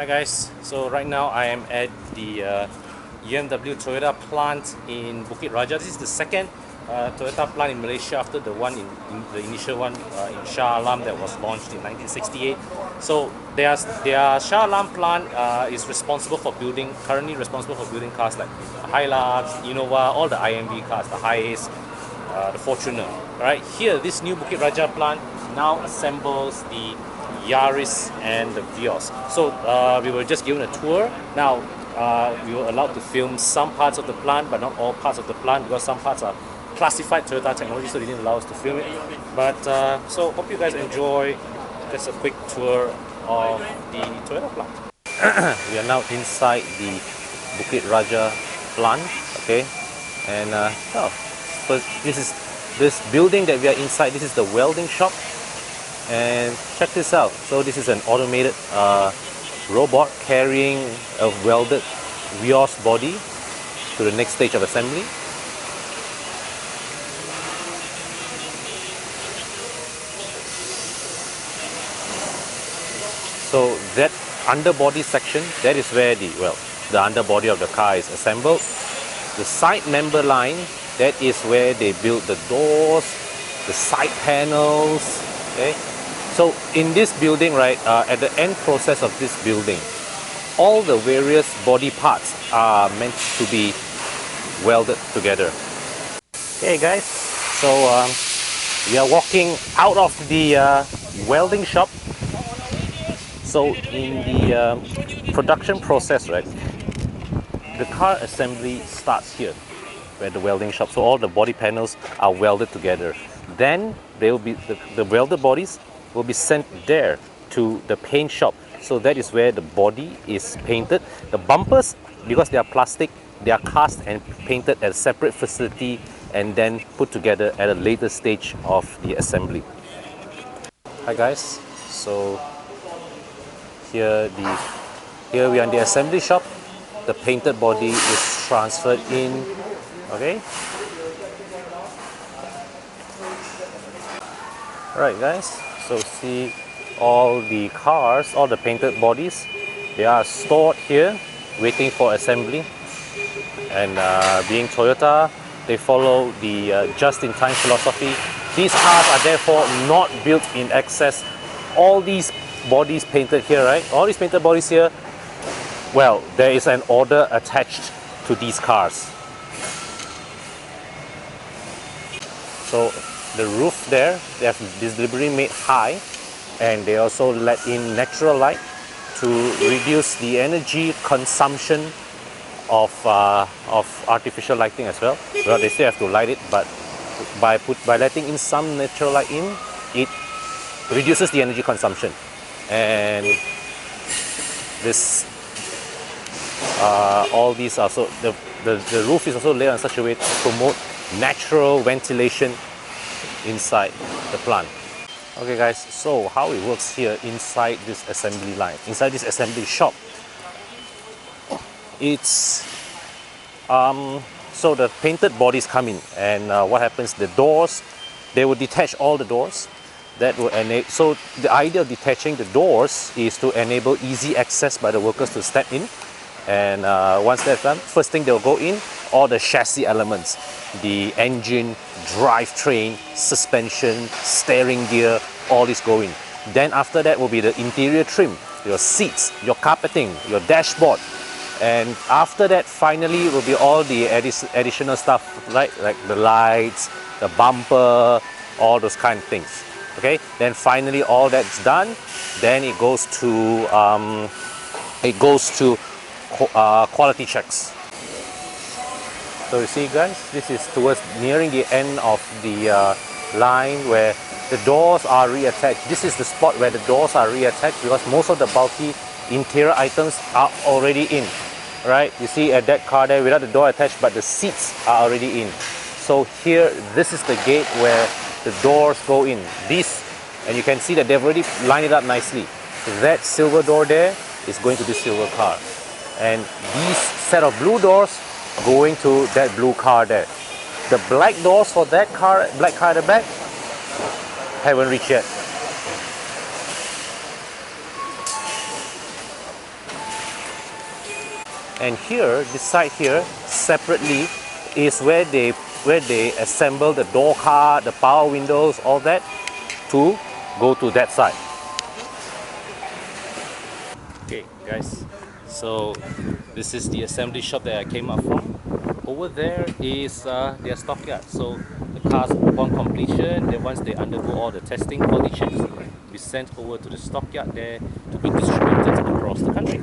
Hi guys, so right now I am at the BMW Toyota plant in Bukit Raja. This is the second Toyota plant in Malaysia after the one in the initial one in Shah Alam that was launched in 1968. So their Shah Alam plant is responsible for building, currently responsible for building cars like Hilux, Innova, all the IMV cars, the Hiace, the Fortuner. Right here, this new Bukit Raja plant now assembles the Yaris and the Vios. So we were just given a tour. Now we were allowed to film some parts of the plant, but not all parts of the plant because some parts are classified Toyota technology, so they didn't allow us to film it. But so hope you guys enjoy just a quick tour of the Toyota plant. We are now inside the Bukit Raja plant, okay, and so this building that we are inside. This is the welding shop. And check this out. So this is an automated robot carrying a welded Vios body to the next stage of assembly. So that underbody section, that is where the underbody of the car is assembled. The side member line, that is where they build the doors, the side panels, okay. So in this building, right, at the end process of this building, all the various body parts are meant to be welded together. Okay guys, so we are walking out of the welding shop. So in the production process, right, the car assembly starts here, where the welding shop. So all the body panels are welded together. Then they will be the welded bodies will be sent there to the paint shop. So that is where the body is painted. The bumpers, because they are plastic, they are cast and painted at a separate facility and then put together at a later stage of the assembly. Hi guys, so here we are in the assembly shop. The painted body is transferred in, okay. Alright guys, so see all the cars, all the painted bodies, they are stored here waiting for assembly. And being Toyota, they follow the just-in-time philosophy. These cars are therefore not built in excess. All these bodies painted here, right? All these painted bodies here, well, there is an order attached to these cars. So the roof there, they have deliberately made high, and they also let in natural light to reduce the energy consumption of artificial lighting as well. Well, they still have to light it, but by letting in some natural light in, it reduces the energy consumption. And this all these are so the roof is also laid on such a way to promote natural ventilation inside the plant. Okay guys, so how it works here inside this assembly line, inside this assembly shop, it's so the painted bodies come in, and what happens, the doors, they will detach all the doors. That will enable, so the idea of detaching the doors is to enable easy access by the workers to step in. And once that's done, first thing they'll go in, all the chassis elements, the engine, drivetrain, suspension, steering gear, all this go in. Then after that will be the interior trim, your seats, your carpeting, your dashboard. And after that, finally, will be all the additional stuff, right? Like the lights, the bumper, all those kind of things. Okay, then finally all that's done, then it goes to quality checks. So you see guys, this is towards nearing the end of the line where the doors are reattached. This is the spot where the doors are reattached because most of the bulky interior items are already in, right? You see at that car there without the door attached, but the seats are already in. So here, this is the gate where the doors go in. These, and you can see that they've already lined it up nicely. So that silver door there is going to this silver car. And these set of blue doors going to that blue car there. The black doors for that car, black car at the back, haven't reached yet. And here, this side here, separately, is where they assemble the door card, the power windows, all that, to go to that side. Okay guys, so this is the assembly shop that I came up from. Over there is their stockyard. So the cars, upon completion, then once they undergo all the testing, quality checks, be sent over to the stockyard there to be distributed across the country.